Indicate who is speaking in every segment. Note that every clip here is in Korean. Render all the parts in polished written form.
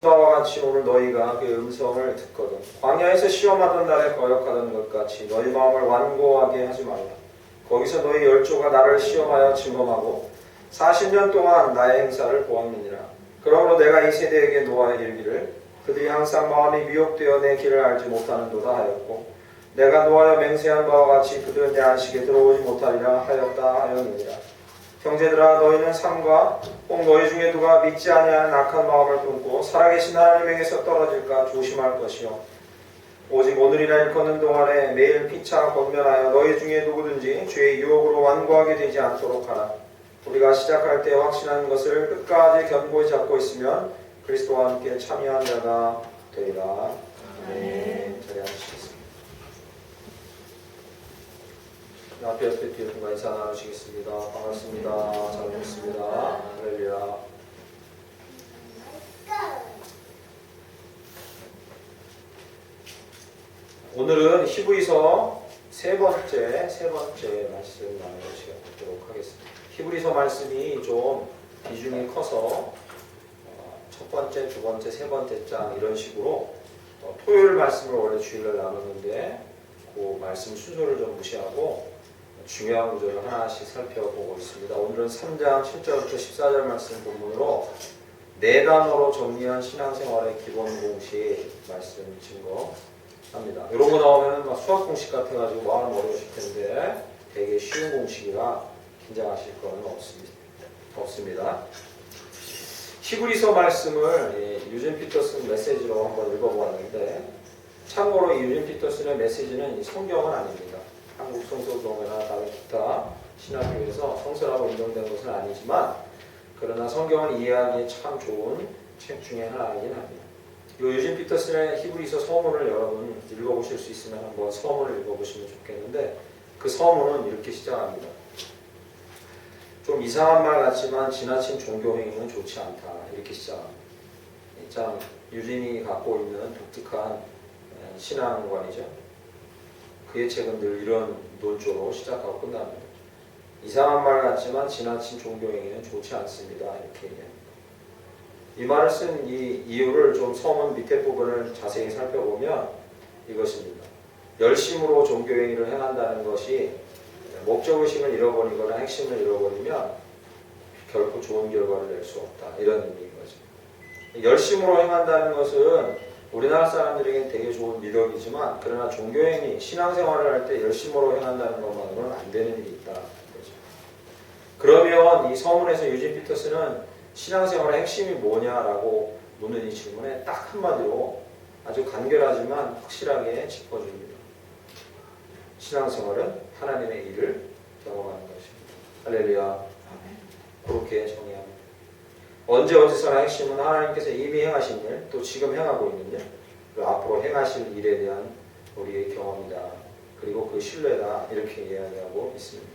Speaker 1: 바와 같이 오늘 너희가 그 음성을 듣거든 광야에서 시험하던 날에 거역하던 것 같이 너희 마음을 완고하게 하지 말라. 거기서 너희 열조가 나를 시험하여 증검하고 40년 동안 나의 행사를 보았느니라. 그러므로 내가 이 세대에게 노하여 이르기를 그들이 항상 마음이 미혹되어 내 길을 알지 못하는도다 하였고 내가 노하여 맹세한 바와 같이 그들은 내 안식에 들어오지 못하리라 하였다 하였느니라. 형제들아 너희는 삼가 혹 너희 중에 누가 믿지 아니하는 악한 마음을 품고 살아계신 하나님에게서 떨어질까 조심할 것이요 오직 오늘이나 일컫는 동안에 매일 피차 권면하여 너희 중에 누구든지 죄의 유혹으로 완고하게 되지 않도록 하라. 우리가 시작할 때 확신한 것을 끝까지 견고히 잡고 있으면 그리스도와 함께 참여한 자가 되리라. 아멘. 자리 앉으시겠습니다. 앞에 뒤에 분과 인사 나누시겠습니다. 반갑습니다. 잘 오셨습니다. 할렐루야. 오늘은 히브리서 세 번째 말씀 나누는 시간 갖도록 하겠습니다. 히브리서 말씀이 좀 비중이 커서 첫 번째, 두 번째, 세 번째 장 이런 식으로 토요일 말씀을 원래 주일날 나누는데 그 말씀 순서를 좀 무시하고 중요한 구절을 하나씩 살펴보고 있습니다. 오늘은 3장 7절부터 14절 말씀 본문으로 네 단어로 정리한 신앙생활의 기본 공식 말씀 증거합니다. 이런 거 나오면 막 수학 공식 같아가지고 마음 어려우실 텐데 되게 쉬운 공식이라 긴장하실 건 없습니다. 히브리서 말씀을 유진 피터슨 메시지로 한번 읽어보았는데 참고로 이 유진 피터슨의 메시지는 성경은 아닙니다. 한국 성서동회나 다른 기타 신학교에서 성서라고 인정된 것은 아니지만 그러나 성경을 이해하기에 참 좋은 책 중에 하나이긴 합니다. 이 유진 피터슨의 히브리서 서문을 여러분 읽어보실 수 있으면 한번 서문을 읽어보시면 좋겠는데 그 서문은 이렇게 시작합니다. 좀 이상한 말 같지만 지나친 종교 행위는 좋지 않다. 이렇게 시작합니다. 참 유진이 갖고 있는 독특한 신앙관이죠. 그의 책은 늘 이런 논조로 시작하고 끝납니다. 이상한 말 같지만 지나친 종교행위는 좋지 않습니다. 이렇게 얘기합니다. 이 말을 쓴 이 이유를 좀 서문 밑에 부분을 자세히 살펴보면 이것입니다. 열심으로 종교행위를 행한다는 것이 목적의식을 잃어버리거나 핵심을 잃어버리면 결코 좋은 결과를 낼 수 없다. 이런 의미인 거죠. 열심으로 행한다는 것은 우리나라 사람들에게는 되게 좋은 미덕이지만 그러나 종교행위, 신앙생활을 할 때 열심으로 행한다는 것만으로는 안 되는 일이 있다. 그렇죠. 그러면 이 서문에서 유진 피터스는 신앙생활의 핵심이 뭐냐라고 묻는 이 질문에 딱 한마디로 아주 간결하지만 확실하게 짚어줍니다. 신앙생활은 하나님의 일을 경험하는 것입니다. 할렐루야. 그렇게 정의합니다. 언제 어디서나 핵심은 하나님께서 이미 행하신 일, 또 지금 행하고 있는 일, 그리고 앞으로 행하실 일에 대한 우리의 경험이다. 그리고 그 신뢰다. 이렇게 이야기하고 있습니다.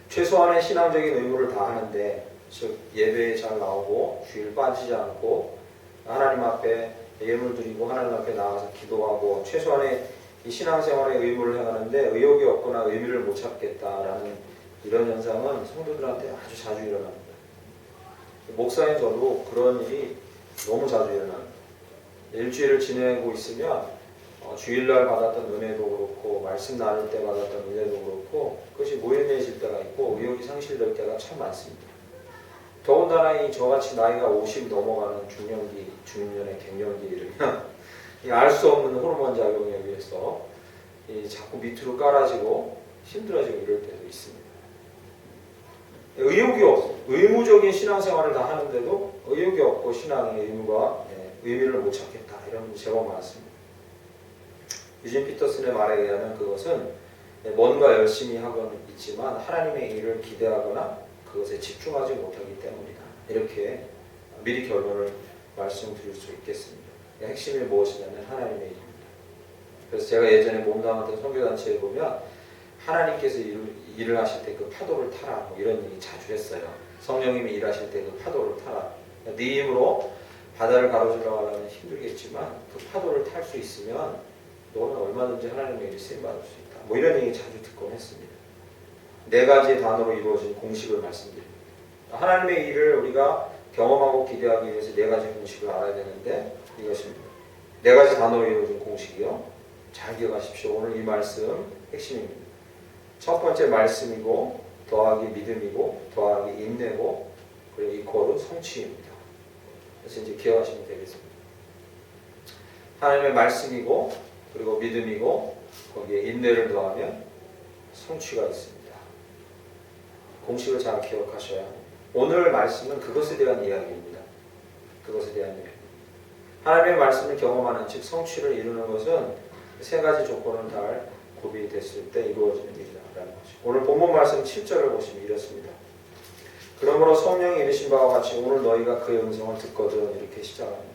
Speaker 1: 최소한의 신앙적인 의무를 다 하는데, 즉 예배에 잘 나오고 주일 빠지지 않고 하나님 앞에 예물 드리고 하나님 앞에 나가서 기도하고 최소한의 이 신앙생활의 의무를 행하는데 의욕이 없거나 의미를 못 찾겠다라는 이런 현상은 성도들한테 아주 자주 일어납니다. 목사인 저도 그런 일이 너무 자주 일어납니다. 일주일을 지내고 있으면 주일날 받았던 은혜도 그렇고 말씀 나눌 때 받았던 은혜도 그렇고 그것이 모연해질 때가 있고 의욕이 상실될 때가 참 많습니다. 더군다나 저같이 나이가 50 넘어가는 중년의 갱년기에 이르면 알 수 없는 호르몬 작용에 의해서 자꾸 밑으로 깔아지고 힘들어지고 이럴 때도 있습니다. 의욕이 없어. 의무적인 신앙생활을 다 하는데도 의욕이 없고 신앙의 의미를 못 찾겠다. 이런 제법 많습니다. 유진 피터슨의 말에 의하면 그것은 뭔가 열심히 하고는 있지만 하나님의 일을 기대하거나 그것에 집중하지 못하기 때문이다. 이렇게 미리 결론을 말씀드릴 수 있겠습니다. 핵심이 무엇이냐면 하나님의 일입니다. 그래서 제가 예전에 몸담았던 선교단체에 보면 하나님께서 일을 하실 때 그 파도를 타라 뭐 이런 얘기 자주 했어요. 성령님이 일하실 때 그 파도를 타라. 네 힘으로 바다를 가로질러 가려면 힘들겠지만 그 파도를 탈 수 있으면 너는 얼마든지 하나님의 일을 쓰임받을 수 있다. 뭐 이런 얘기 자주 듣곤 했습니다. 네 가지의 단어로 이루어진 공식을 말씀드립니다. 하나님의 일을 우리가 경험하고 기대하기 위해서 네 가지 공식을 알아야 되는데 이것은 네 가지 단어로 이루어진 공식이요. 잘 기억하십시오. 오늘 이 말씀 핵심입니다. 첫 번째 말씀이고 더하기 믿음이고 더하기 인내고 그리고 이코르 성취입니다. 그래서 이제 기억하시면 되겠습니다. 하나님의 말씀이고 그리고 믿음이고 거기에 인내를 더하면 성취가 있습니다. 공식을 잘 기억하셔야 합니다. 오늘 말씀은 그것에 대한 이야기입니다. 그것에 대한 이야기. 하나님의 말씀을 경험하는 즉 성취를 이루는 것은 세 가지 조건을 다 구비됐을 때 이루어지는 일이라는 것이죠. 오늘 본문 말씀 7절을 보시면 이렇습니다. 그러므로 성령이 이르신 바와 같이 오늘 너희가 그의 음성을 듣거든 이렇게 시작합니다.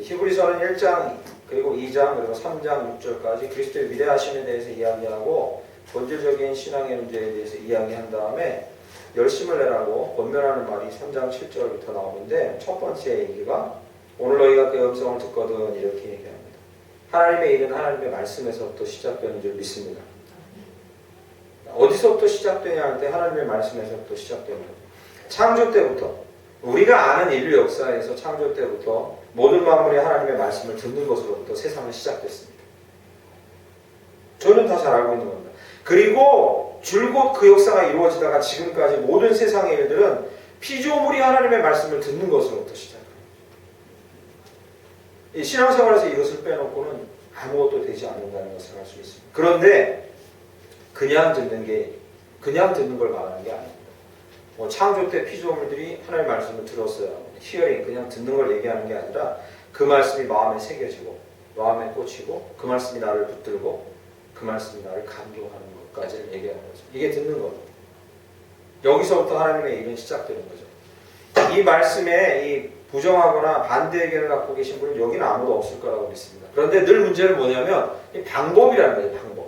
Speaker 1: 히브리서는 1장 그리고 2장 그리고 3장 6절까지 그리스도의 위대하심에 대해서 이야기하고 본질적인 신앙의 문제에 대해서 이야기한 다음에 열심을 내라고 권면하는 말이 3장 7절부터 나오는데 첫 번째 얘기가 오늘 너희가 그의 음성을 듣거든 이렇게 얘기합니다. 하나님의 일은 하나님의 말씀에서부터 시작되는 줄 믿습니다. 어디서부터 시작되냐 할 때 하나님의 말씀에서부터 시작됩니다. 창조 때부터 우리가 아는 인류 역사에서 창조 때부터 모든 만물이 하나님의 말씀을 듣는 것으로부터 세상은 시작됐습니다. 저는 다 잘 알고 있는 겁니다. 그리고 줄곧 그 역사가 이루어지다가 지금까지 모든 세상의 일들은 피조물이 하나님의 말씀을 듣는 것으로부터 시작합니다. 이 신앙생활에서 이것을 빼놓고는 아무것도 되지 않는다는 것을 알 수 있습니다. 그런데 그냥 듣는 걸 말하는 게 아닙니다. 창조 때 피조물들이 하나님의 말씀을 들었어요. 히어링, 그냥 듣는 걸 얘기하는 게 아니라 그 말씀이 마음에 새겨지고 마음에 꽂히고 그 말씀이 나를 붙들고 그 말씀이 나를 감동하는 것까지를 얘기하는 거죠. 이게 듣는 거죠. 여기서부터 하나님의 일은 시작되는 거죠. 이 말씀에 이 부정하거나 반대 의견을 갖고 계신 분은 여기는 아무도 없을 거라고 믿습니다. 그런데 늘 문제는 뭐냐면 이 방법이라는 거예요. 방법.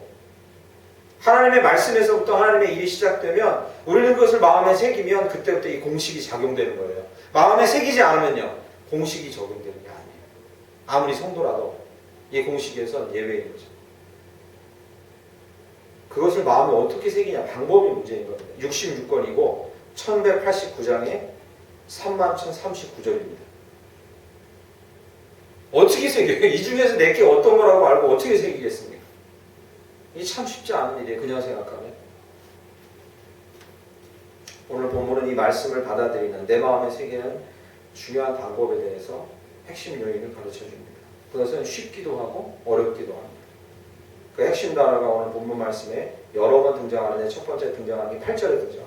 Speaker 1: 하나님의 말씀에서부터 하나님의 일이 시작되면 우리는 그것을 마음에 새기면 그때부터 이 공식이 작용되는 거예요. 마음에 새기지 않으면요. 공식이 적용되는 게 아니에요. 아무리 성도라도 이 공식에선 예외인 거죠. 그것을 마음에 어떻게 새기냐 방법이 문제인 겁니다. 66권이고 1189장에 31,039절입니다. 어떻게 새겨요? 이 중에서 내게 어떤 거라고 알고 어떻게 새기겠습니까? 이게 참 쉽지 않은 일이에요. 그냥 생각하면. 오늘 본문은 이 말씀을 받아들이는 내 마음에 새기는 중요한 방법에 대해서 핵심 요인을 가르쳐 줍니다. 그것은 쉽기도 하고 어렵기도 합니다. 그 핵심 단어가 오늘 본문 말씀에 여러 번 등장하는데 첫 번째 등장하는 게 8절에 등장합니다.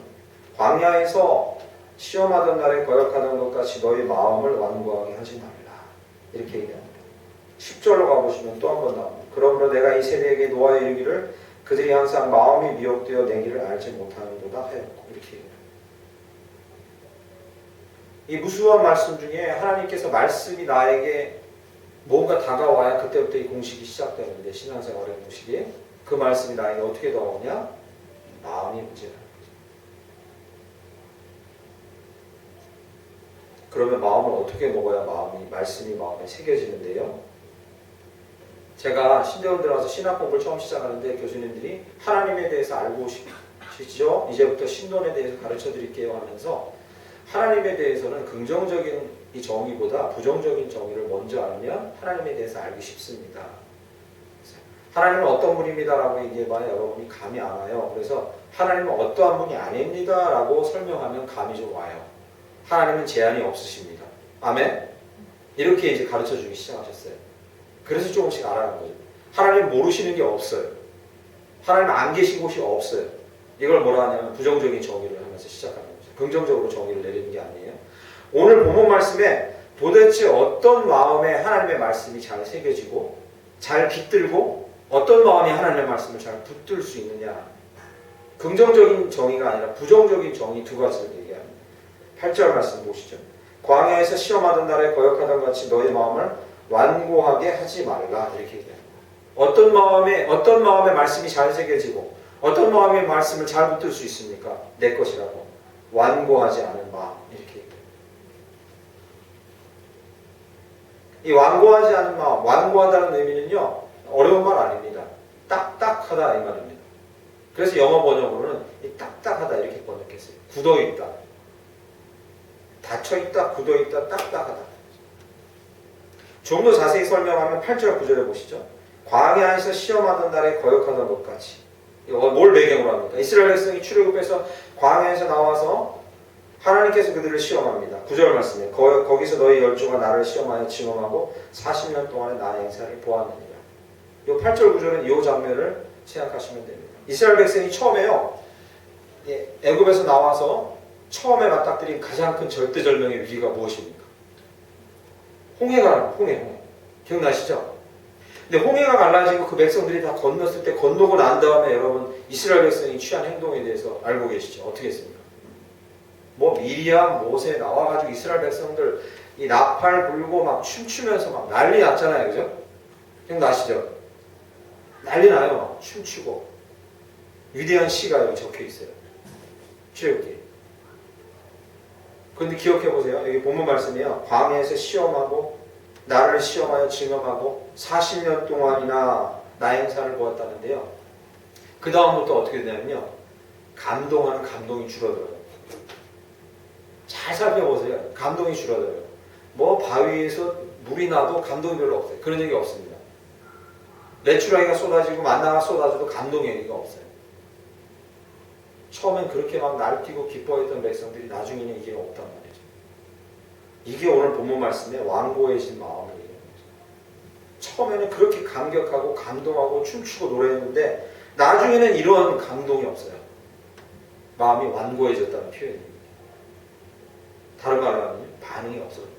Speaker 1: 광야에서 시험하던 날에 거역하던 것 같이 너희 마음을 완고하게 하지 말라. 이렇게 얘기합니다. 10절로 가보시면 또 한 번 나옵니다. 그러므로 내가 이 세대에게 노하여 이르기를 그들이 항상 마음이 미혹되어 내 길을 알지 못하는도다 하였고 이렇게 얘기합니다. 이 무수한 말씀 중에 하나님께서 말씀이 나에게 뭔가 다가와야 그때부터 이 공식이 시작되는데 신앙생활의 공식이 그 말씀이 나에게 어떻게 다가오냐? 마음이 문제라는 거죠. 그러면 마음을 어떻게 먹어야 말씀이 마음에 새겨지는데요? 제가 신대원 들어가서 신학 공부를 처음 시작하는데 교수님들이 하나님에 대해서 알고 싶으시죠? 이제부터 신론에 대해서 가르쳐 드릴게요 하면서 하나님에 대해서는 긍정적인 이 정의보다 부정적인 정의를 먼저 알면 하나님에 대해서 알기 쉽습니다. 하나님은 어떤 분입니다라고 얘기해봐야 여러분이 감이 안 와요. 그래서 하나님은 어떠한 분이 아닙니다라고 설명하면 감이 좀 와요. 하나님은 제한이 없으십니다. 아멘? 이렇게 이제 가르쳐주기 시작하셨어요. 그래서 조금씩 알아가는 거죠. 하나님 모르시는 게 없어요. 하나님 안 계신 곳이 없어요. 이걸 뭐라 하냐면 부정적인 정의를 하면서 시작하는 거죠. 긍정적으로 정의를 내리는 게 아니에요. 오늘 본문 말씀에 도대체 어떤 마음에 하나님의 말씀이 잘 새겨지고 잘 깃들고 어떤 마음이 하나님의 말씀을 잘 붙들 수 있느냐. 긍정적인 정의가 아니라 부정적인 정의 두 가지를 얘기합니다. 8절 말씀 보시죠. 광야에서 시험하던 날에 거역하던 같이 너희 마음을 완고하게 하지 말라. 이렇게 얘기합니다. 어떤 마음에 말씀이 잘 새겨지고 어떤 마음의 말씀을 잘 붙들 수 있습니까? 내 것이라고. 완고하지 않은 마음. 이렇게 얘기합니다. 이 완고하지 않은 마음, 완고하다는 의미는요, 어려운 말 아닙니다. 딱딱하다 이 말입니다. 그래서 영어 번역으로는 이 딱딱하다 이렇게 번역했어요. 굳어있다. 닫혀있다, 굳어있다, 딱딱하다. 좀 더 자세히 설명하면 8절 9절에 보시죠. 광야 안에서 시험하던 날에 거역하던 것 같이. 뭘 배경으로 합니까? 이스라엘 백성이 출애굽해서 광야에서 나와서 하나님께서 그들을 시험합니다. 9절 말씀에 거기서 너희 열조가 나를 시험하여 증언하고 40년 동안의 나의 행사를 보았느니라. 이 8절 9절은 이 장면을 생각하시면 됩니다. 이스라엘 백성이 처음에요. 애굽에서 나와서 처음에 맞닥뜨린 가장 큰 절대절명의 위기가 무엇입니까? 홍해가 홍해. 기억나시죠? 근데 홍해가 갈라지고 그 백성들이 다 건넜을 때 건너고 난 다음에 여러분 이스라엘 백성이 취한 행동에 대해서 알고 계시죠? 어떻게 했습니까? 뭐 미리암, 모세 나와가지고 이스라엘 백성들 이 나팔 불고 막 춤추면서 막 난리 났잖아요, 그죠? 기억나시죠? 난리 나요, 막 춤추고 위대한 시가 여기 적혀 있어요. 출애굽기. 그런데 기억해 보세요. 여기 본문 말씀이요. 광야에서 시험하고 나를 시험하여 증언하고 40년 동안이나 나의 행사를 보았다는데요. 그 다음부터 어떻게 되냐면요. 감동하는 감동이 줄어들어요. 잘 살펴보세요. 감동이 줄어들어요. 뭐 바위에서 물이 나도 감동이 별로 없어요. 그런 얘기 없습니다. 메추라기가 쏟아지고 만나가 쏟아져도 감동의 얘기가 없어요. 처음엔 그렇게 막 날뛰고 기뻐했던 백성들이 나중에는 이게 없단 말이죠. 이게 오늘 본문 말씀에 완고해진 마음을 얘기하는 거죠. 처음에는 그렇게 감격하고 감동하고 춤추고 노래했는데 나중에는 이런 감동이 없어요. 마음이 완고해졌다는 표현입니다. 다른 말로 하면 반응이 없어졌다.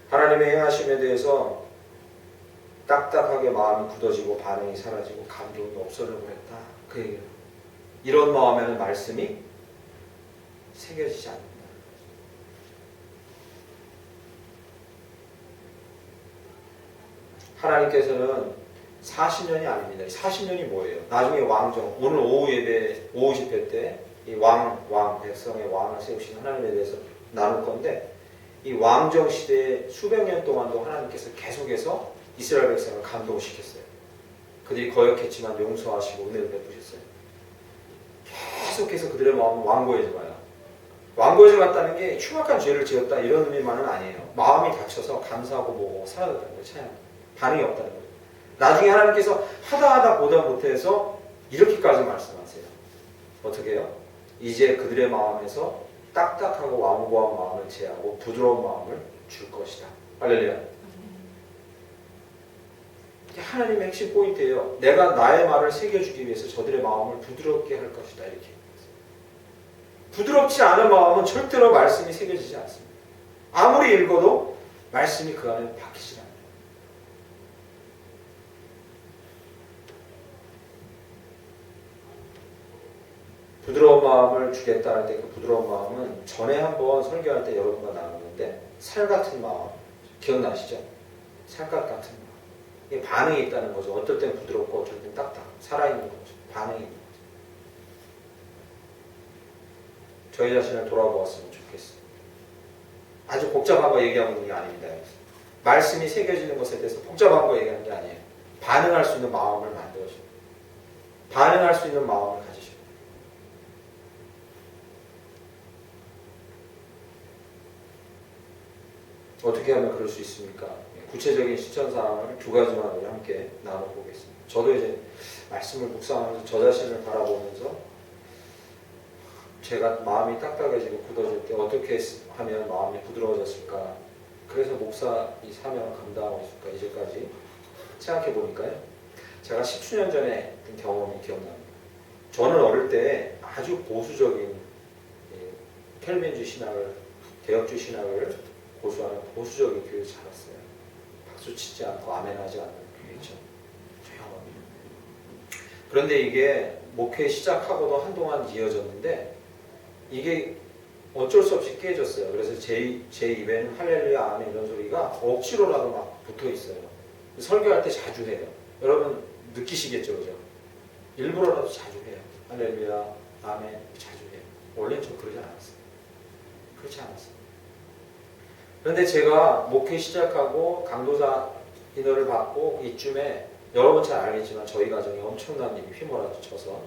Speaker 1: 하나님의 행하심에 대해서 딱딱하게 마음이 굳어지고 반응이 사라지고 감동이 없어져고 했다. 그 얘기예요. 이런 마음에는 말씀이 새겨지지 않는다. 하나님께서는 40년이 아닙니다. 40년이 뭐예요? 나중에 왕정, 오늘 오후 예배, 오후 집회 때 이 백성의 왕을 세우신 하나님에 대해서 나눌 건데 이 왕정 시대에 수백 년 동안도 하나님께서 계속해서 이스라엘 백성을 감동시켰어요. 그들이 거역했지만 용서하시고 은혜를 베푸셨어요. 계속해서 그들의 마음은 완고해져 가요. 완고해져 갔다는 게 흉악한 죄를 지었다 이런 의미만은 아니에요. 마음이 닫혀서 감사하고 뭐고 사라졌다는 거예요. 차양. 반응이 없다는 거예요. 나중에 하나님께서 하다 보다 못해서 이렇게까지 말씀하세요. 어떻게 해요? 이제 그들의 마음에서 딱딱하고 완고한 마음을 제하고 부드러운 마음을 줄 것이다. 할렐루야. 이게 하나님의 핵심 포인트예요. 내가 나의 말을 새겨주기 위해서 저들의 마음을 부드럽게 할 것이다. 이렇게. 부드럽지 않은 마음은 절대로 말씀이 새겨지지 않습니다. 아무리 읽어도 말씀이 그 안에 박히지 않아요. 부드러운 마음을 주겠다 할 때 그 부드러운 마음은 전에 한번 설교할 때 여러분과 나눴는데 살 같은 마음 기억나시죠? 살갗 같은 마음. 이게 반응이 있다는 거죠. 어떨 땐 부드럽고 어떨 땐 딱딱 살아있는 거죠. 반응이 있는 거죠. 저희 자신을 돌아보았으면 좋겠습니다. 아주 복잡한 거 얘기하고 있는 게 아닙니다. 말씀이 새겨지는 것에 대해서 복잡한 거 얘기하는 게 아니에요. 반응할 수 있는 마음을 만들어줍니다. 반응할 수 있는 마음을 가지십니다. 어떻게 하면 그럴 수 있습니까? 구체적인 실천 사항을 두 가지만 우리 함께 나눠보겠습니다. 저도 이제 말씀을 묵상하면서 저 자신을 바라보면서 제가 마음이 딱딱해지고 굳어질 때 어떻게 하면 마음이 부드러워졌을까? 그래서 목사 이 사명을 감당하고 있을까? 이제까지 생각해 보니까요. 제가 10주년 전에 했던 경험이 기억납니다. 저는 어릴 때 아주 보수적인 켈빈주의 신학을, 개혁주의 신학을 고수하는 보수적인 교회에 자랐어요. 박수 치지 않고 아멘하지 않는 교회죠. 조용합니다. 그런데 이게 목회 시작하고도 한동안 이어졌는데 이게 어쩔 수 없이 깨졌어요. 그래서 제 입에는 할렐루야 아멘 이런 소리가 억지로라도 막 붙어 있어요. 설교할 때 자주 해요. 여러분 느끼시겠죠, 그죠? 일부러라도 자주 해요. 할렐루야 아멘 자주 해요. 원래는 좀 그러지 않았어요. 그렇지 않았어요. 그런데 제가 목회 시작하고 강도사 인허를 받고 이쯤에 여러분 잘 알겠지만 저희 가정에 엄청난 일이 휘몰아쳐서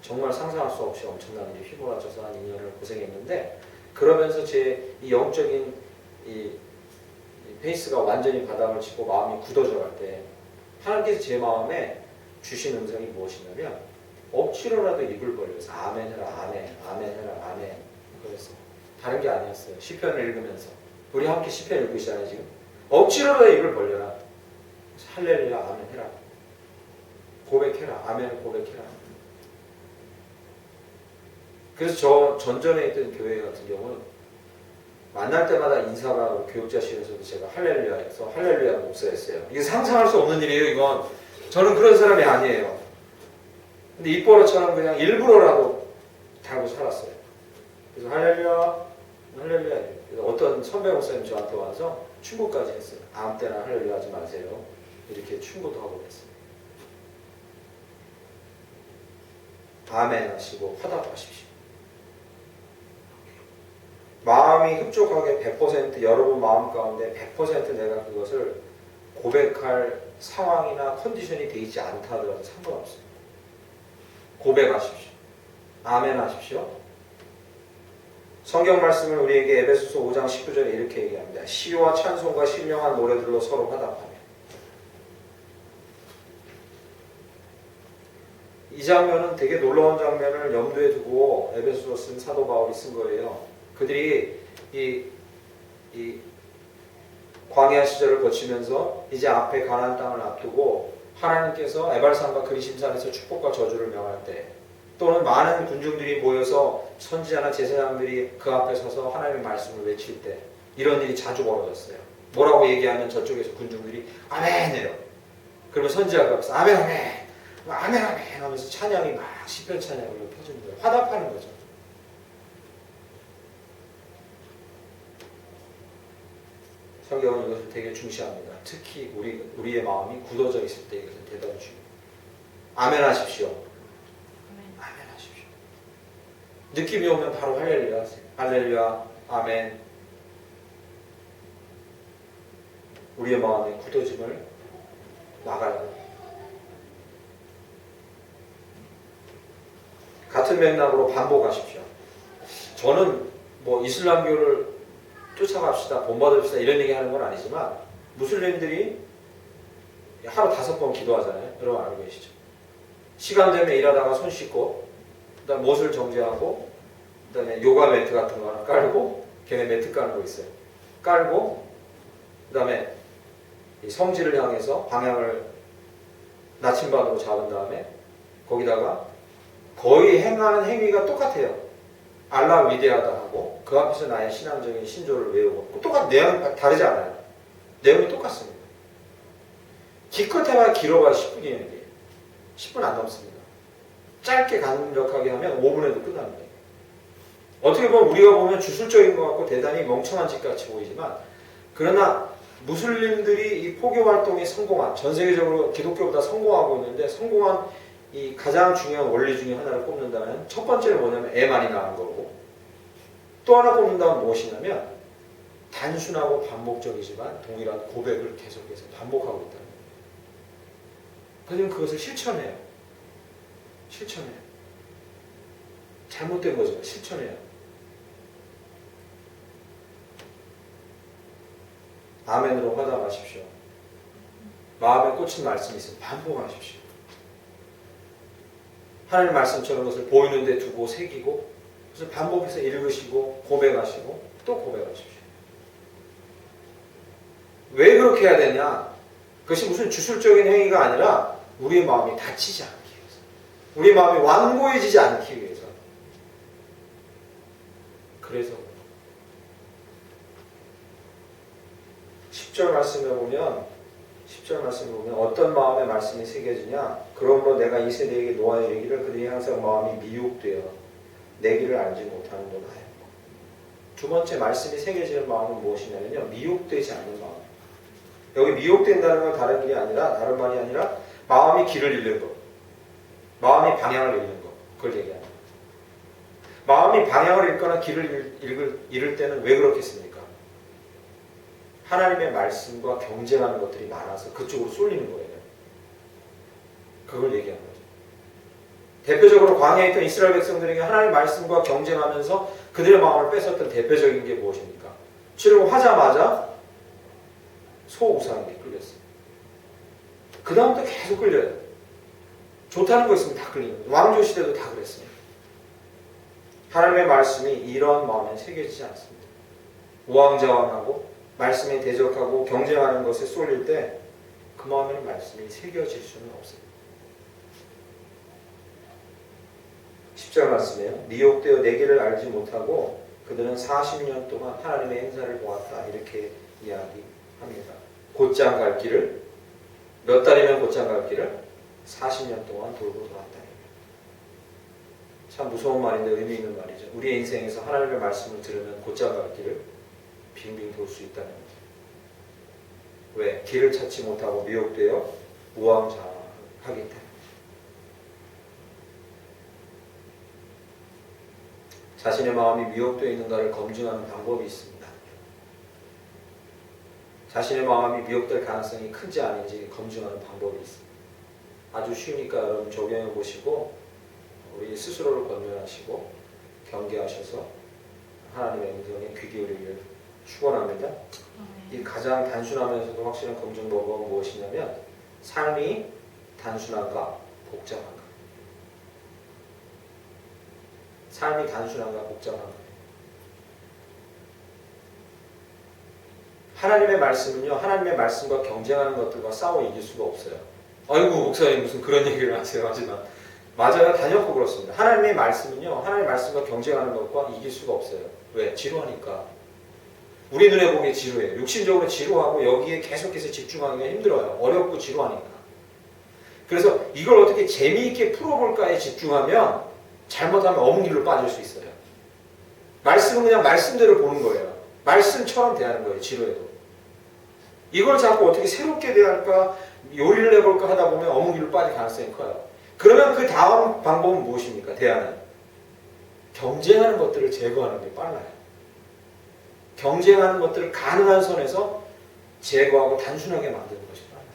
Speaker 1: 정말 상상할 수 없이 엄청난 일이 휘몰아쳐서 한 2년을 고생했는데 그러면서 제 이 영적인 이 페이스가 완전히 바닥을 치고 마음이 굳어져 갈 때 하나님께서 제 마음에 주신 음성이 무엇이냐면 억지로라도 입을 벌려서 아멘 해라 아멘 아멘 해라 아멘 그랬어요. 다른 게 아니었어요. 시편을 읽으면서 우리 함께 시편 읽고 있잖아요. 지금 억지로라도 입을 벌려라 할렐루야 아멘 해라 고백해라 아멘 고백해라. 그래서 저 전전에 있던 교회 같은 경우는 만날 때마다 인사가 교육자실에서도 제가 할렐루야에서 할렐루야 목사였어요. 이게 상상할 수 없는 일이에요. 이건 저는 그런 사람이 아니에요. 근데 입버릇처럼 그냥 일부러라도 달고 살았어요. 그래서 할렐루야 할렐루야. 그래서 어떤 선배 목사님 저한테 와서 충고까지 했어요. 아무 때나 할렐루야 하지 마세요. 이렇게 충고도 하고 그랬어요. 아멘 하시고 화답하십시오. 마음이 흡족하게 100% 여러분 마음 가운데 100% 내가 그것을 고백할 상황이나 컨디션이 되어 있지 않다 하더라도 상관없습니다. 고백하십시오. 아멘 하십시오. 성경 말씀을 우리에게 에베소서 5장 19절에 이렇게 얘기합니다. 시와 찬송과 신령한 노래들로 서로 화답하며. 이 장면은 되게 놀라운 장면을 염두에 두고 에베소서 쓴 사도 바울이 쓴 거예요. 그들이 이 광야 시절을 거치면서 이제 앞에 가나안 땅을 앞두고 하나님께서 에발산과 그리심산에서 축복과 저주를 명할 때 또는 많은 군중들이 모여서 선지자나 제사장들이 그 앞에 서서 하나님의 말씀을 외칠 때 이런 일이 자주 벌어졌어요. 뭐라고 얘기하면 저쪽에서 군중들이 아멘해요. 그러면 선지자가 앞에서 아멘 아멘 아멘 아멘 하면서 찬양이 막 시편 찬양으로 펴지는 거예요. 화답하는 거죠. 성경은 이것을 되게 중시합니다. 특히 우리의 마음이 굳어져 있을 때 이것은 대단히 중요해요. 아멘 하십시오. 아멘 하십시오. 느낌이 오면 바로 할렐루야 하세요. 할렐루야, 아멘. 우리의 마음의 굳어짐을 막아야 돼요. 같은 맥락으로 반복하십시오. 저는 뭐 이슬람교를 쫓아갑시다, 본받읍시다 이런 얘기 하는 건 아니지만 무슬림들이 하루 5번 기도하잖아요. 여러분 알고 계시죠? 시간 되면 일하다가 손 씻고 그 다음에 못을 정지하고 그 다음에 요가 매트 같은 거 하나 깔고 걔네 매트 까는 거 있어요. 깔고 그 다음에 성지를 향해서 방향을 나침반으로 잡은 다음에 거기다가 거의 행하는 행위가 똑같아요. 알라 위대하다 하고 그 앞에서 나의 신앙적인 신조를 외우고 내용이 다르지 않아요. 내용이 똑같습니다. 기껏해야 길어봐야 10분이에요. 10분 안 넘습니다. 짧게 간략하게 하면 5분에도 끝납니다. 어떻게 보면 우리가 보면 주술적인 것 같고 대단히 멍청한 짓 같이 보이지만 그러나 무슬림들이 이 포교 활동에 성공한 전 세계적으로 기독교보다 성공하고 있는데 성공한 이 가장 중요한 원리 중에 하나를 꼽는다면 첫 번째는 뭐냐면 애 많이 낳은 거고 또 하나 꼽는다면 무엇이냐면 단순하고 반복적이지만 동일한 고백을 계속해서 반복하고 있다는 거예요. 그러면 그것을 실천해요. 잘못된 거죠. 실천해요. 아멘으로 화답하십시오. 마음에 꽂힌 말씀이 있으면 반복하십시오. 하나님 말씀처럼 그것을 보이는 데 두고 새기고 그것을 반복해서 읽으시고 고백하시고 또 고백하십시오. 왜 그렇게 해야 되냐? 그것이 무슨 주술적인 행위가 아니라 우리의 마음이 다치지 않기 위해서 우리 마음이 완고해지지 않기 위해서 그래서 10절 말씀에 보면 어떤 마음의 말씀이 새겨지냐? 그러므로 내가 이 세대에게 놓아 이르기를 그들이 항상 마음이 미혹되어 내 길을 알지 못하는도다 하였고 두 번째 말씀이 새겨지는 마음은 무엇이냐면요. 미혹되지 않는 마음. 여기 미혹된다는 건 다른 말이 아니라 마음이 길을 잃는 것. 마음이 방향을 잃는 것. 그걸 얘기합니다. 마음이 방향을 잃거나 길을 잃을 때는 왜 그렇겠습니까? 하나님의 말씀과 경쟁하는 것들이 많아서 그쪽으로 쏠리는 거예요. 그걸 얘기하는 거죠. 대표적으로 광야에 있던 이스라엘 백성들에게 하나님의 말씀과 경쟁하면서 그들의 마음을 뺏었던 대표적인 게 무엇입니까? 출애굽하자마자 소우상에게 끌렸어요. 그 다음부터 계속 끌려요. 좋다는 거 있으면 다 끌리는 거예요. 왕조 시대도 다 그랬어요. 하나님의 말씀이 이런 마음에 새겨지지 않습니다. 우왕좌왕하고 말씀에 대적하고 경쟁하는 것에 쏠릴 때 그 마음에는 말씀이 새겨질 수는 없어요. 10절 말씀이에요. 미혹되어 내 길을 알지 못하고 그들은 40년 동안 하나님의 행사를 보았다. 이렇게 이야기합니다. 곧장 갈 길을 몇 달이면 곧장 갈 길을 40년 동안 돌고 돌았다. 참 무서운 말인데 의미 있는 말이죠. 우리의 인생에서 하나님의 말씀을 들으면 곧장 갈 길을 빙빙 돌 수 있다는 거죠. 왜? 길을 찾지 못하고 미혹되어 우왕좌왕하기 때문에. 자신의 마음이 미혹되어 있는가를 검증하는 방법이 있습니다. 자신의 마음이 미혹될 가능성이 큰지 아닌지 검증하는 방법이 있습니다. 아주 쉬우니까 여러분 적용해 보시고 우리 스스로를 권면하시고 경계하셔서 하나님의 음성에 귀 기울이기를 축원합니다. 이 가장 단순하면서도 확실한 검증 방법은 무엇이냐면 삶이 단순한가 복잡한가. 삶이 단순한가 복잡한가. 하나님의 말씀은요, 하나님의 말씀과 경쟁하는 것들과 싸워 이길 수가 없어요. 아이고 목사님 무슨 그런 얘기를 하세요. 하지만 맞아요. 단연코 그렇습니다. 하나님의 말씀은요, 하나님의 말씀과 경쟁하는 것과 이길 수가 없어요. 왜? 지루하니까. 우리 눈에 보기에 지루해요. 육신적으로 지루하고 여기에 계속해서 집중하기가 힘들어요. 어렵고 지루하니까. 그래서 이걸 어떻게 재미있게 풀어볼까에 집중하면 잘못하면 어문 길로 빠질 수 있어요. 말씀은 그냥 말씀대로 보는 거예요. 말씀처럼 대하는 거예요. 지루해도. 이걸 자꾸 어떻게 새롭게 대할까, 요리를 해볼까 하다 보면 어문 길로 빠질 가능성이 커요. 그러면 그 다음 방법은 무엇입니까? 대하는. 경쟁하는 것들을 제거하는 게 빨라요. 경쟁하는 것들을 가능한 선에서 제거하고 단순하게 만드는 것이 빨라요.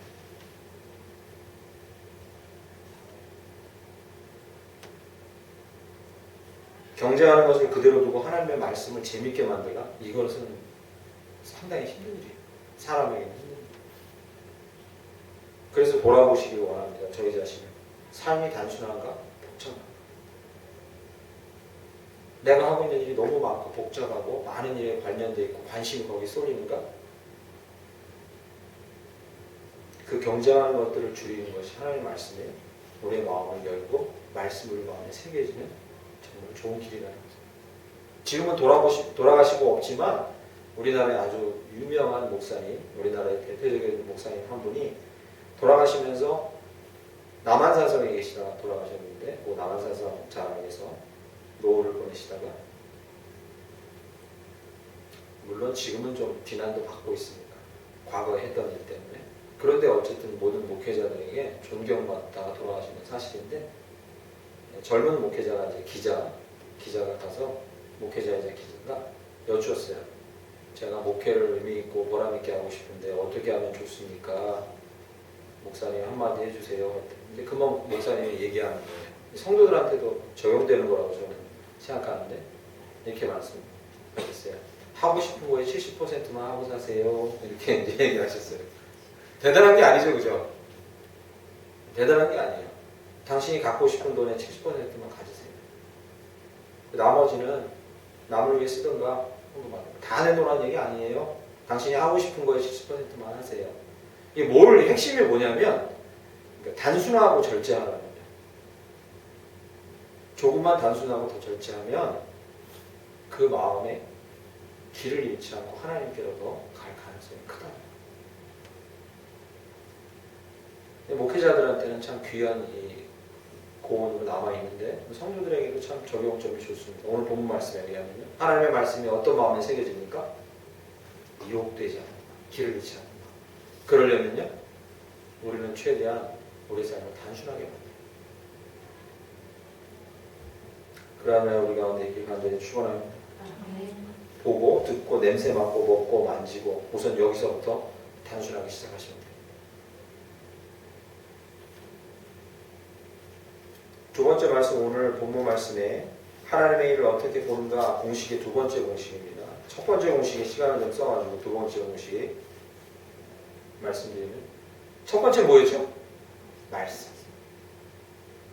Speaker 1: 경쟁하는 것을 그대로 두고 하나님의 말씀을 재밌게 만들라? 이것은 상당히 힘든 일이에요. 사람에게는 힘든 일이에요. 그래서 돌아보시길 원합니다. 저희 자신을. 삶이 단순한가? 복잡한가? 내가 하고 있는 일이 너무 많고 복잡하고 많은 일에 관련되어 있고 관심이 거기 쏠리는가? 그 경쟁하는 것들을 줄이는 것이 하나님의 말씀이에요. 우리의 마음을 열고 말씀을 우리 마음에 새겨지는 정말 좋은 길이라는 거죠. 지금은 돌아가시고 없지만 우리나라의 아주 유명한 목사님, 우리나라의 대표적인 목사님 한 분이 돌아가시면서 남한산성에 계시다가 돌아가셨는데 그 남한산성 자락에서 노후를 보내시다가 물론 지금은 좀 비난도 받고 있습니다. 과거에 했던 일 때문에. 그런데 어쨌든 모든 목회자들에게 존경받다가 돌아가시는 사실인데 젊은 목회자가 이제 기자가 가서 목회자이자 기자가 여쭈었어요. 제가 목회를 의미 있고 보람 있게 하고 싶은데 어떻게 하면 좋습니까? 목사님 한마디 해주세요. 근데 그 목사님이 얘기하는 거예요. 성도들한테도 적용되는 거라고 저는 생각하는데 이렇게 말씀하셨어요. 하고 싶은 거에 70%만 하고 사세요. 이렇게 이제 얘기하셨어요. 대단한 게 아니죠, 그죠? 대단한 게 아니에요. 당신이 갖고 싶은 돈의 70%만 가지세요. 나머지는 남을 위해 쓰던가 다 내놓으라는 얘기 아니에요. 당신이 하고 싶은 거에 70%만 하세요. 이게 핵심이 뭐냐면 그러니까 단순하고 절제하라는 거예요. 조금만 단순하고 더 절제하면 그 마음에 길을 잃지 않고 하나님께로 더 갈 가능성이 크다. 목회자들한테는 참 귀한 이 고언으로 남아있는데 성도들에게도 참 적용점이 좋습니다. 오늘 본문 말씀에 의하면요. 하나님의 말씀이 어떤 마음에 새겨집니까? 미혹되지 않는다. 길을 잃지 않는다. 그러려면요. 우리는 최대한 우리 삶을 단순하게 만든다. 그러면 우리 가운데 있길 간절히 축원합니다. 보고 듣고 냄새 맡고 먹고 만지고 우선 여기서부터 단순하게 시작하시면 돼요. 두 번째 말씀, 오늘 본문 말씀에 하나님의 일을 어떻게 보는가 공식의 두 번째 공식입니다. 첫 번째 공식에 시간을 좀 써가지고 두 번째 공식 말씀드리면, 첫 번째 뭐였죠? 말씀.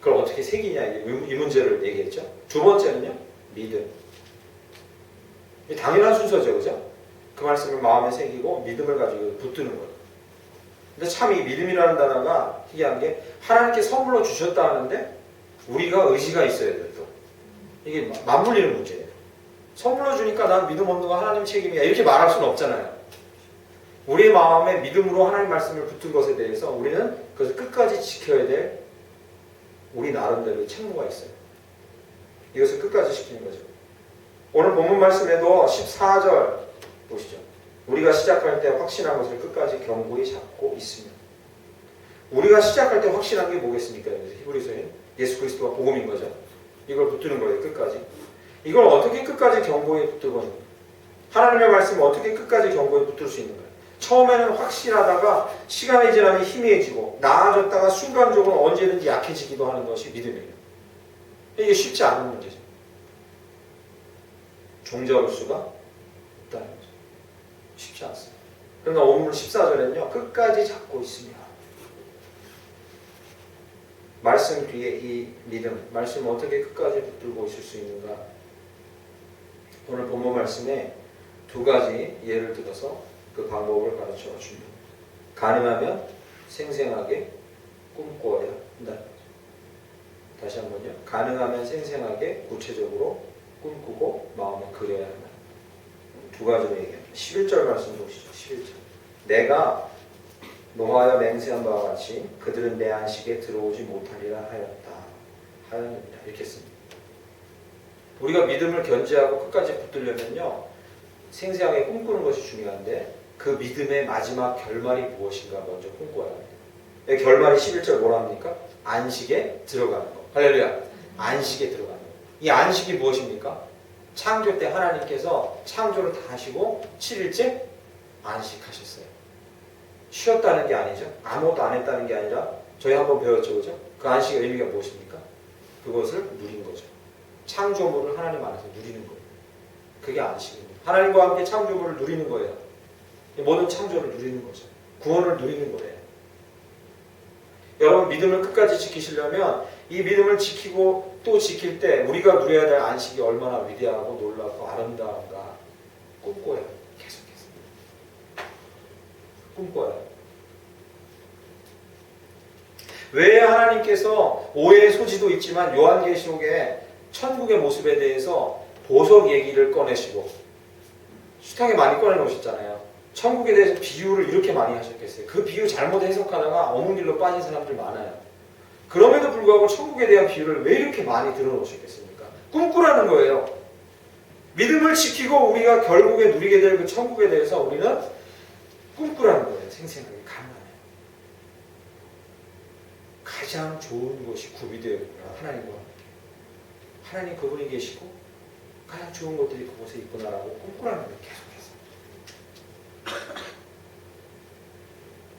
Speaker 1: 그걸 어떻게 새기냐, 이 문제를 얘기했죠. 두 번째는요, 믿음. 당연한 순서죠, 그죠? 그 말씀을 마음에 새기고 믿음을 가지고 붙드는 거예요. 근데 참 이 믿음이라는 단어가 희귀한 게, 하나님께 선물로 주셨다 하는데 우리가 의지가 있어야 돼요. 또 이게 맞물리는 문제예요. 선물로 주니까 난 믿음 없는 거 하나님 책임이야, 이렇게 말할 수는 없잖아요. 우리의 마음에 믿음으로 하나님 말씀을 붙은 것에 대해서 우리는 그것을 끝까지 지켜야 될 우리 나름대로의 책무가 있어요. 이것을 끝까지 지키는 거죠. 오늘 본문 말씀에도 14절 보시죠. 우리가 시작할 때 확신한 것을 끝까지 견고히 잡고 있으며. 우리가 시작할 때 확신한 게 뭐겠습니까? 히브리서인 예수 그리스도가 복음인 거죠. 이걸 붙드는 거예요, 끝까지. 이걸 어떻게 끝까지 견고히 붙들고, 하나님의 말씀을 어떻게 끝까지 견고히 붙들 수 있는 거예요? 처음에는 확실하다가 시간이 지나면 희미해지고, 나아졌다가 순간적으로 언제든지 약해지기도 하는 것이 믿음이에요. 이게 쉽지 않은 문제죠. 종잡을 수가 없다는 거죠. 쉽지 않습니다. 그러나 오늘 14절에는요, 끝까지 잡고 있으며. 말씀 뒤에 이 믿음, 말씀을 어떻게 끝까지 붙들고 있을 수 있는가? 오늘 본문 말씀에 두 가지 예를 들어서 그 방법을 가르쳐 줍니다. 가능하면 생생하게 꿈꿔야 한다. 다시 한번요. 가능하면 생생하게 구체적으로 꿈꾸고 마음에 그려야 한다. 두 가지로 얘기합니다. 11절 말씀 보시죠. 11절. 내가 노하여 맹세한 바와 같이 그들은 내 안식에 들어오지 못하리라 하였느니라. 이렇게 씁니다. 우리가 믿음을 견지하고 끝까지 붙들려면요, 생생하게 꿈꾸는 것이 중요한데, 그 믿음의 마지막 결말이 무엇인가 먼저 꿈꿔야 합니다. 결말이 11절 뭐라 합니까? 안식에 들어가는 거. 할렐루야. 안식에 들어가는 거. 이 안식이 무엇입니까? 창조 때 하나님께서 창조를 다 하시고 7일째 안식하셨어요. 쉬었다는 게 아니죠. 아무것도 안 했다는 게 아니라, 저희 한번 배웠죠, 그죠? 그 안식의 의미가 무엇입니까? 그것을 누린 거죠. 창조물을 하나님 안에서 누리는 거예요. 그게 안식입니다. 하나님과 함께 창조물을 누리는 거예요. 모든 창조를 누리는 거죠. 구원을 누리는 거예요. 여러분, 믿음을 끝까지 지키시려면 이 믿음을 지키고 또 지킬 때 우리가 누려야 될 안식이 얼마나 위대하고 놀랍고 아름다운가 꿈꿔요. 계속해서 꿈꿔요. 왜 하나님께서 오해의 소지도 있지만 요한계시록에 천국의 모습에 대해서 보석 얘기를 꺼내시고 숱하게 많이 꺼내놓으셨잖아요. 천국에 대해서 비유를 이렇게 많이 하셨겠어요. 그 비유 잘못 해석하다가 어문 길로 빠진 사람들 많아요. 그럼에도 불구하고 천국에 대한 비유를 왜 이렇게 많이 들어놓으셨겠습니까? 꿈꾸라는 거예요. 믿음을 지키고 우리가 결국에 누리게 될 그 천국에 대해서 우리는 꿈꾸라는 거예요. 생생하게 가능하면. 가장 좋은 것이 구비되어 있구나. 하나님과 함께. 하나님 그분이 계시고 가장 좋은 것들이 그곳에 있구나라고 꿈꾸라는 거예요. 계속해서.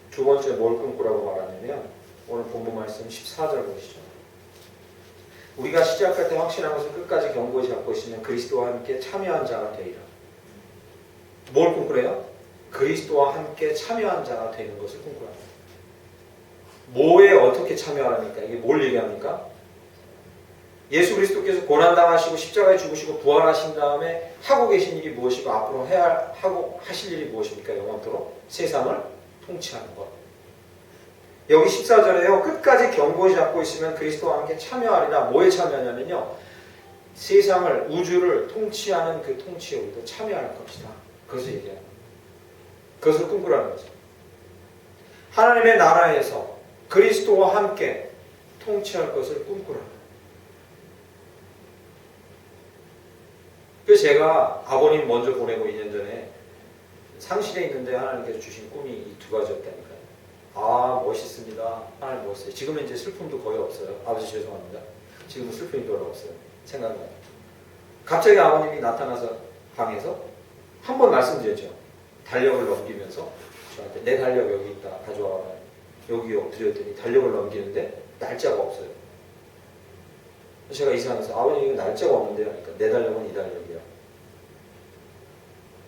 Speaker 1: 두 번째 뭘 꿈꾸라고 말하냐면 오늘 본문 말씀 14절 보시죠. 우리가 시작할 때 확신한 것을 끝까지 견고히 잡고 있으면 그리스도와 함께 참여한 자가 되리라. 뭘 꿈꾸래요? 그리스도와 함께 참여한 자가 되는 것을 꿈꾸랍니다. 뭐에 어떻게 참여하랍니까? 이게 뭘 얘기합니까? 예수 그리스도께서 고난당하시고 십자가에 죽으시고 부활하신 다음에 하고 계신 일이 무엇이고 앞으로 하실 일이 무엇입니까? 영원토록 세상을 통치하는 것. 여기 14절에요. 끝까지 견고히 잡고 있으면 그리스도와 함께 참여하리라. 뭐에 참여하냐면요. 세상을, 우주를 통치하는 그 통치에 우리도 참여할 것이다. 그것을 얘기하는 거예요. 그것을 꿈꾸라는 거죠. 하나님의 나라에서 그리스도와 함께 통치할 것을 꿈꾸라는 거예요. 그래서 제가 아버님 먼저 보내고 2년 전에 상실에 있는데 하나님께서 주신 꿈이 이 두 가지였다니까요. 아, 멋있습니다. 하나님 멋있어요. 지금은 이제 슬픔도 거의 없어요. 아버지 죄송합니다. 지금은 슬픔이 별로 없어요. 생각나요. 갑자기 아버님이 나타나서 방에서 한 번 말씀드렸죠. 달력을 넘기면서 저한테 내 달력 여기 있다. 가져와라. 여기 엎드렸더니 달력을 넘기는데 날짜가 없어요. 제가 이상해서 아버님 이거 날짜가 없는데요. 그러니까 내 달력은 이 달력이요.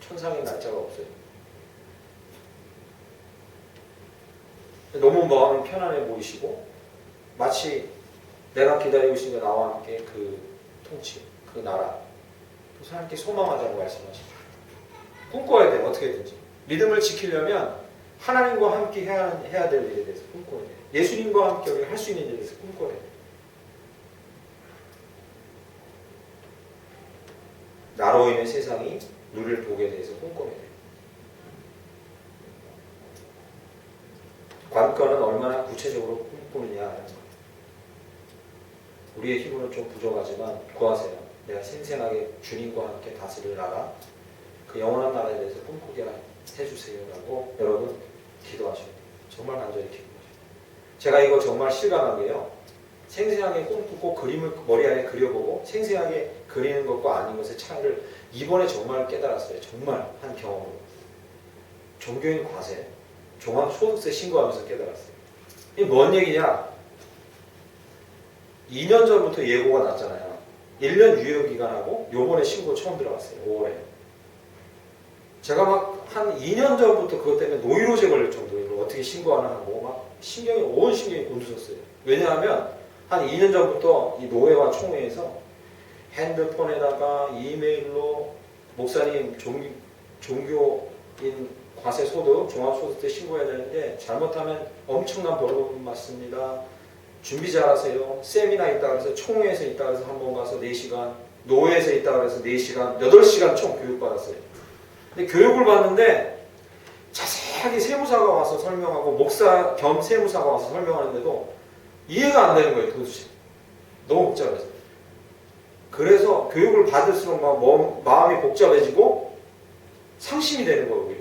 Speaker 1: 천상에 날짜가 없어요. 너무 마음이 편안해 보이시고 마치 내가 기다리고 있으니까 나와 함께 그 통치, 그 나라, 또 하나님께 소망하자고 말씀하십니다. 꿈꿔야 돼요. 어떻게든지. 믿음을 지키려면 하나님과 함께 해야 될 일에 대해서 꿈꿔야 돼요. 예수님과 함께 우리가 할 수 있는 일에 대해서 꿈꿔야 돼요. 나로 인해 세상이 누릴 복에 대해서 꿈꿔야 돼요. 관건은 얼마나 구체적으로 꿈꾸느냐라는 거예요. 우리의 힘으로는 좀 부족하지만 구하세요. 내가 생생하게 주님과 함께 다스릴 나라, 그 영원한 나라에 대해서 꿈꾸게 해주세요라고 여러분 기도하셔야 돼요. 정말 간절히 기도하셔야 돼요. 제가 이거 정말 실감한 게요. 생생하게 꿈꾸고 그림을 머리 안에 그려보고 생생하게 그리는 것과 아닌 것의 차이를 이번에 정말 깨달았어요. 정말 한 경험으로. 종교인 과세, 종합소득세 신고하면서 깨달았어요. 이게 뭔 얘기냐? 2년 전부터 예고가 났잖아요. 1년 유효기간하고 요번에 신고 처음 들어갔어요. 5월에. 제가 막 한 2년 전부터 그것 때문에 노이로제 걸릴 정도로 어떻게 신고하나 하고 막 온 신경이 곤두섰어요. 왜냐하면 한 2년 전부터 이 노회와 총회에서 핸드폰에다가 이메일로 목사님 종교인 과세소득, 종합소득세 신고해야 되는데 잘못하면 엄청난 벌금 맞습니다. 준비 잘하세요. 세미나 있다 그래서 총회에서 있다 그래서 한 번 가서 4시간, 노회에서 있다 그래서 4시간, 8시간 총 교육받았어요. 근데 교육을 받는데 자세하게 세무사가 와서 설명하고 목사 겸 세무사가 와서 설명하는데도 이해가 안 되는 거예요. 도대체. 너무 복잡해서. 그래서 교육을 받을수록 마음이 복잡해지고 상심이 되는 거예요. 오히려.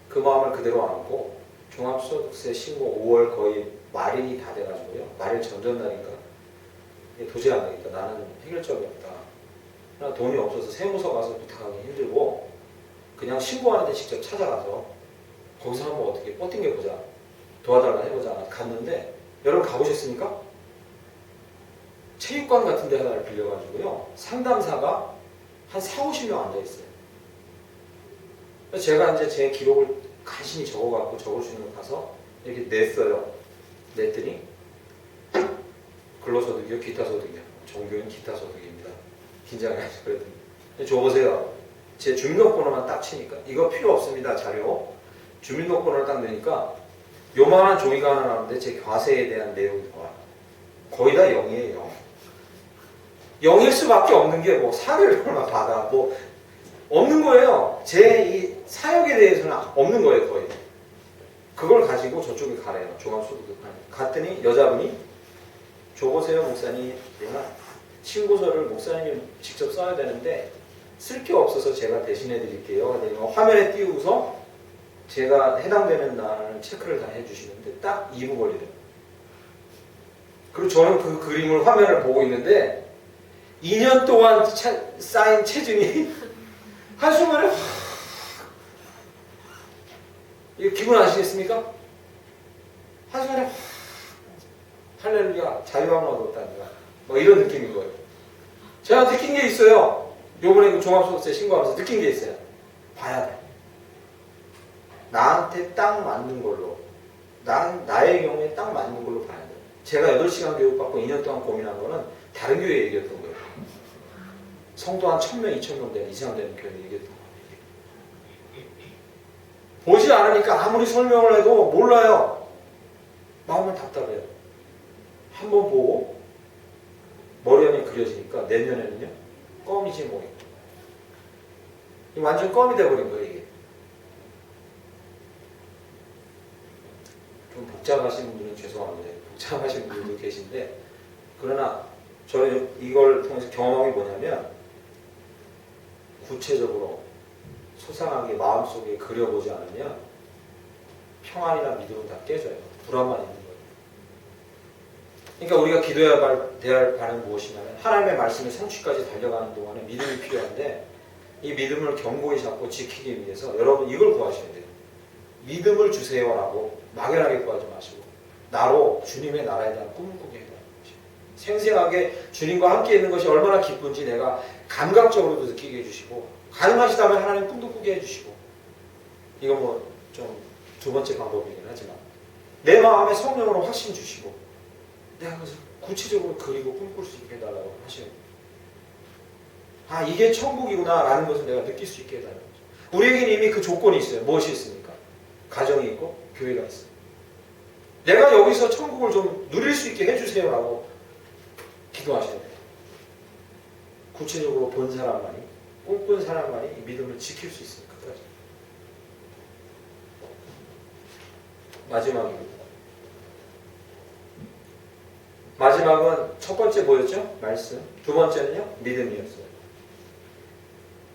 Speaker 1: 그 마음을 그대로 안고 종합소득세 신고 5월 거의 말일이 다 돼가지고요. 말일 전전날인가. 도저히 안 되겠다. 나는 해결점이 없다. 돈이 없어서 세무서 가서 부탁하기 힘들고 그냥 신고하는데 직접 찾아가서 거기서 한번 어떻게 뻗팅겨보자. 도와달라 해보자. 갔는데 여러분 가보셨습니까? 체육관 같은 데 하나를 빌려가지고요. 상담사가 한 40-50명 앉아있어요. 제가 이제 제 기록을 간신히 적어갖고 적을 수 있는 거 가서 이렇게 냈어요. 냈더니 근로소득이요? 기타소득이요? 종교인 기타소득입니다. 긴장해서 그랬더니 줘보세요. 제 주민등록번호만 딱 치니까 이거 필요 없습니다. 자료. 주민등록번호를 딱 넣으니까 요만한 종이가 하나 나오는데 제 과세에 대한 내용이 나와요. 거의 다 0이에요. 0일 수밖에 없는 게 뭐 사례를 얼마 받아 뭐 없는 거예요. 제 이 사역에 대해서는 없는 거예요. 거의. 그걸 가지고 저쪽에 가래요. 종합소득 갔더니 여자분이 줘보세요 목사님. 내가 신고서를 목사님이 직접 써야 되는데 쓸 게 없어서 제가 대신해 드릴게요. 화면에 띄우고서 제가 해당되는 날을 체크를 다 해주시는데 딱 2분 걸리더라고요. 그리고 저는 그 그림을 화면을 보고 있는데 2년 동안 쌓인 체중이 한순간에 이거 기분 아시겠습니까? 한순간에 할렐루야 자유함을 얻었다니까 뭐 이런 느낌인 거예요. 제가 느낀 게 있어요. 요번에 그 종합소득세 신고하면서 느낀 게 있어요. 봐야 돼. 나한테 딱 맞는 걸로 나의 경우에 딱 맞는 걸로 봐야 돼. 제가 8시간 교육받고 2년 동안 고민한 거는 다른 교회 얘기였던 거예요. 성도 한 1000명, 2000명 이상 되는 교회 얘기했던 거예요. 보지 않으니까 아무리 설명을 해도 몰라요. 마음은 답답해요. 한번 보고 머리안에 그려지니까 내년에는요 껌이지 뭐예요. 완전 껌이 돼버린 거예요. 이게 좀 복잡하신 분은 죄송합니다. 복잡하신 분들도 계신데 그러나 저는 이걸 통해서 경험한 게 뭐냐면 구체적으로 소상하게 마음속에 그려보지 않으면 평안이나 믿음은 다 깨져요. 불안만 있는 거예요. 그러니까 우리가 기도해야 할 바는 무엇이냐면 하나님의 말씀의 성취까지 달려가는 동안에 믿음이 필요한데 이 믿음을 견고히 잡고 지키기 위해서 여러분 이걸 구하셔야 돼요. 믿음을 주세요라고 막연하게 구하지 마시고 나로 주님의 나라에 대한 꿈을 꾸게 해달라는 거죠. 생생하게 주님과 함께 있는 것이 얼마나 기쁜지 내가 감각적으로도 느끼게 해주시고, 가능하시다면 하나님 꿈도 꾸게 해주시고, 이건 뭐 좀 두 번째 방법이긴 하지만 내 마음에 성령으로 확신 주시고 내가 그것을 구체적으로 그리고 꿈꿀 수 있게 해달라고 하시는 거예요. 아, 이게 천국이구나 라는 것을 내가 느낄 수 있게 해달라는 거죠. 우리에게는 이미 그 조건이 있어요. 무엇이 있습니까? 가정이 있고 교회가 있어요. 내가 여기서 천국을 좀 누릴 수 있게 해주세요 라고 기도하셔야 돼요. 구체적으로 본 사람만이, 꿈꾼 사람만이 이 믿음을 지킬 수 있습니다. 끝까지. 마지막입니다. 마지막은 첫 번째 뭐였죠? 말씀. 두 번째는요? 믿음이었어요.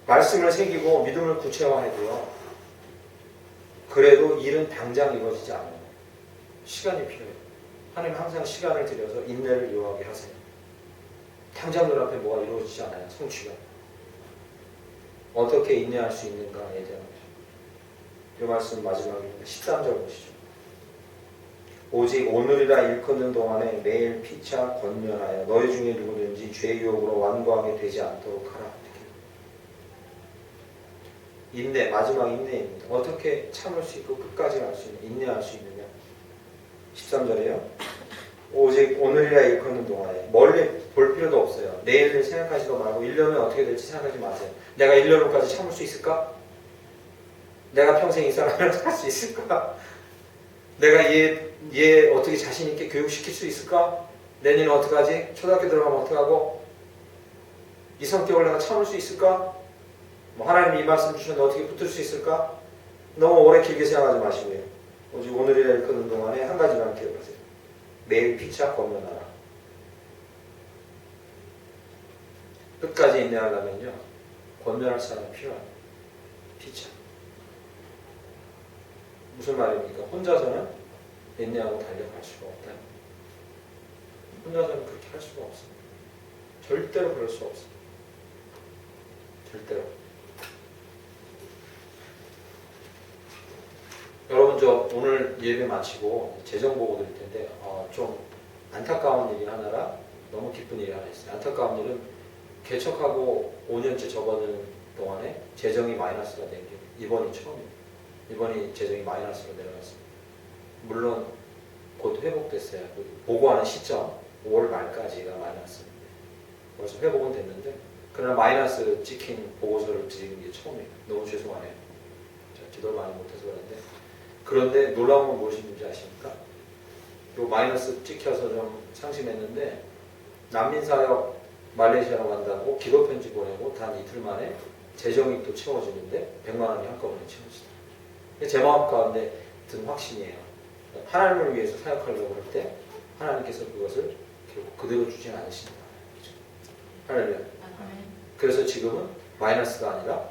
Speaker 1: 말씀을 새기고 믿음을 구체화해도요, 그래도 일은 당장 이루어지지 않아요. 시간이 필요해요. 하나님 항상 시간을 들여서 인내를 요하게 하세요. 당장 눈앞에 뭐가 이루어지지 않아요. 성취가. 어떻게 인내할 수 있는가에 대한 거죠. 이 말씀 마지막입니다. 13절 보시죠. 오직 오늘이라 일컫는 동안에 매일 피차 권면하여 너희 중에 누구든지 죄의 유혹으로 완고하게 되지 않도록 하라. 인내, 마지막 인내입니다. 어떻게 참을 수 있고 끝까지 갈 수 있는, 인내할 수 있느냐. 13절에요. 오직 오늘이라 일컫는 동안에 멀리 볼 필요도 없어요. 내일을 생각하지도 말고 1년은 어떻게 될지 생각하지 마세요. 내가 1년 후까지 참을 수 있을까? 내가 평생 이 사람을 살 수 있을까? 내가 얘 어떻게 자신 있게 교육시킬 수 있을까? 내년에 어떡하지? 초등학교 들어가면 어떡하고? 이 성격을 내가 참을 수 있을까? 뭐 하나님이 이 말씀 주셨는데 어떻게 붙을 수 있을까? 너무 오래 길게 생각하지 마시고요. 오직 오늘이라 일컫는 동안에 한 가지만 기억하세요. 매일 피차 권면하라. 끝까지 인내하려면요, 권면할 사람이 필요합니다. 피차. 무슨 말입니까? 혼자서는 인내하고 달려갈 수가 없다. 혼자서는 그렇게 할 수가 없습니다. 절대로 그럴 수 없습니다. 절대로. 여러분, 저 오늘 예배 마치고 재정 보고 드릴 텐데 좀 안타까운 일이 하나라 너무 기쁜 일이 하나 있어요. 안타까운 일은 개척하고 5년째 접어드는 동안에 재정이 마이너스가 된 게 이번이 처음입니다. 이번이 재정이 마이너스로 내려갔습니다. 물론 곧 회복됐어요. 보고하는 시점 5월 말까지가 마이너스입니다. 벌써 회복은 됐는데 그러나 마이너스 찍힌 보고서를 드리는 게 처음이에요. 너무 죄송하네요. 제가 기도를 많이 못해서 그런데, 그런데 놀라운 건 무엇인지 아십니까? 요 마이너스 찍혀서 좀 상심했는데 난민사역 말레이시아로 간다고 기도 편지 보내고 단 이틀 만에 재정이 또 채워지는데 100만 원이 한꺼번에 채워지더라고요. 제 마음 가운데 든 확신이에요. 하나님을 위해서 사역하려고 할 때 하나님께서 그것을 결국 그대로 주진 않으신다. 할렐루야. 그래서 지금은 마이너스가 아니라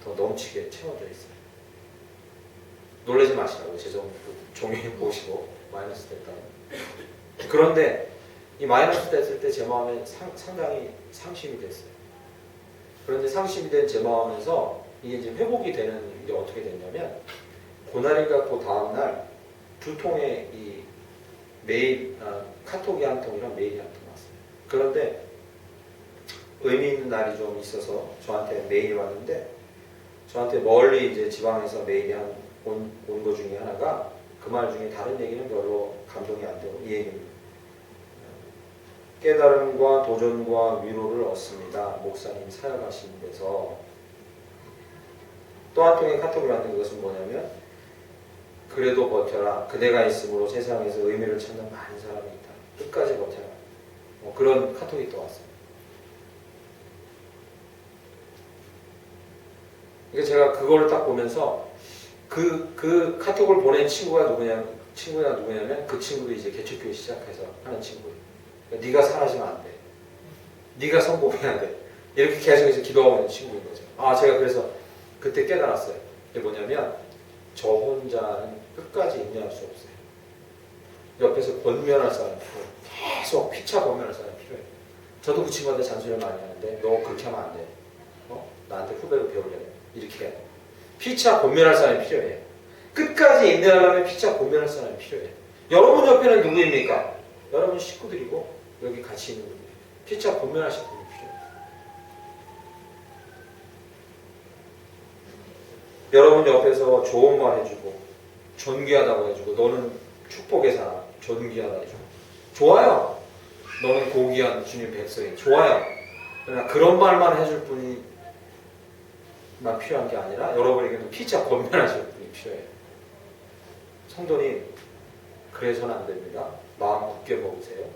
Speaker 1: 더 넘치게 채워져 있어요. 놀라지 마시라고 재정 종이 보시고 마이너스 됐다고. 그런데 이 마이너스 됐을 때 제 마음에 상당히 상심이 됐어요. 그런데 상심이 된 제 마음에서 이게 이제 회복이 되는 게 어떻게 됐냐면, 고날이가 그 다음날 2통의 이 메일, 카톡이 한 통이랑 메일이 한 통 왔어요. 그런데 의미 있는 날이 좀 있어서 저한테 메일이 왔는데, 저한테 멀리 이제 지방에서 메일이 온 거 중에 하나가 그 말 중에 다른 얘기는 별로 감동이 안 되고 이 얘기입니다. 깨달음과 도전과 위로를 얻습니다. 목사님 사역하시는 데서. 또 한 통의 카톡이 왔는 것은 뭐냐면, 그래도 버텨라. 그대가 있으므로 세상에서 의미를 찾는 많은 사람이 있다. 끝까지 버텨라. 그런 카톡이 또 왔어요. 그러니까 제가 그걸 딱 보면서 그 카톡을 보낸 친구가 누구냐면 그 친구도 이제 개척교회 시작해서 하는 친구예요. 그러니까 네가 사라지면 안 돼. 네가 성공해야 돼. 이렇게 계속 이제 기도하고 있는 친구인 거죠. 제가 그래서 그때 깨달았어요. 이게 뭐냐면, 저 혼자는 끝까지 인내할 수 없어요. 옆에서 권면할 사람이 필요해요. 계속 피차 권면할 사람이 필요해요. 저도 그 친구한테 잔소리를 많이 하는데, 너 그렇게 하면 안 돼. 나한테 후배로 배우려고. 이렇게 해야 돼. 피차 권면할 사람이 필요해요. 끝까지 인내하려면 피차 권면할 사람이 필요해요. 여러분 옆에는 누구입니까? 여러분 식구들이고 여기 같이 있는 분들. 피차 권면하실 분이 필요해요. 여러분 옆에서 좋은 말 해주고 존귀하다고 해주고 너는 축복의 사람, 존귀하다 해주고 좋아요. 너는 고귀한 주님 백성이 좋아요. 그러나 그런 말만 해줄 분이 만 필요한 게 아니라 여러분에게도 피차 권면하실 분이 필요해요. 성도님 그래서는 안 됩니다. 마음 굳게 먹으세요.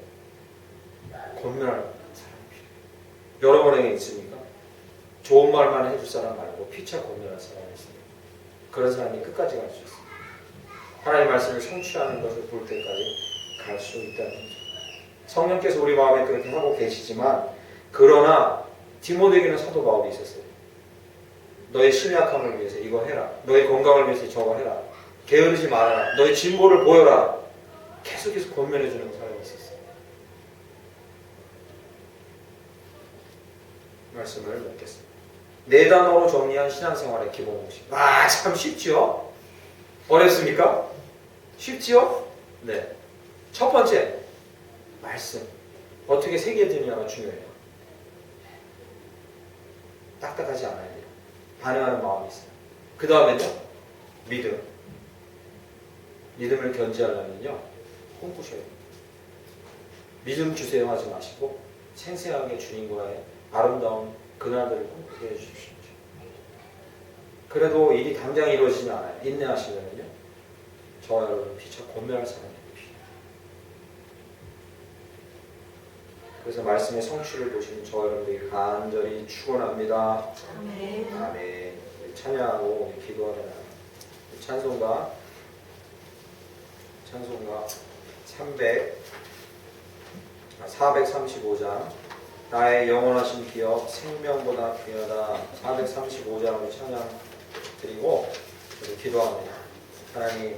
Speaker 1: 권면할 사람이 필요해요. 여러분에게 있습니까? 좋은 말만 해줄 사람 말고 피차 권면할 사람이 있습니다. 그런 사람이 끝까지 갈 수 있습니다. 하나님의 말씀을 성취하는 것을 볼 때까지 갈 수 있다는 거죠. 성령께서 우리 마음에 그렇게 하고 계시지만 그러나 디모데에게는 사도 바울이 있었어요. 너의 심약함을 위해서 이거 해라. 너의 건강을 위해서 저거 해라. 게으르지 말아라. 너의 진보를 보여라. 계속해서 권면해주는 사람이 있었어요. 말씀을 맺겠습니다. 네 단어로 정리한 신앙생활의 기본 공식. 참 쉽지요? 어렵습니까? 쉽지요? 네. 첫 번째, 말씀. 어떻게 새겨드느냐가 중요해요. 딱딱하지 않아야 돼요. 반응하는 마음이 있어요. 그 다음에는요, 믿음. 믿음을 견지하려면요, 꿈꾸셔야 돼요. 믿음 주세요 하지 마시고 생생하게 주님과의 아름다운 그날들을 꿈꾸게 해주십시오. 그래도 일이 당장 이루어지지 않아요. 인내하시면요, 저와 여러분 피차 권면할 사람이 필요해요. 그래서 말씀의 성취를 보시는 저와 여러분들이 간절히 축원합니다.
Speaker 2: 아멘.
Speaker 1: 아멘. 찬양하고 기도하게 나요. 찬송가 435장 나의 영원하신 기업 생명보다 귀하다. 435장을 찬양 드리고 기도합니다. 하나님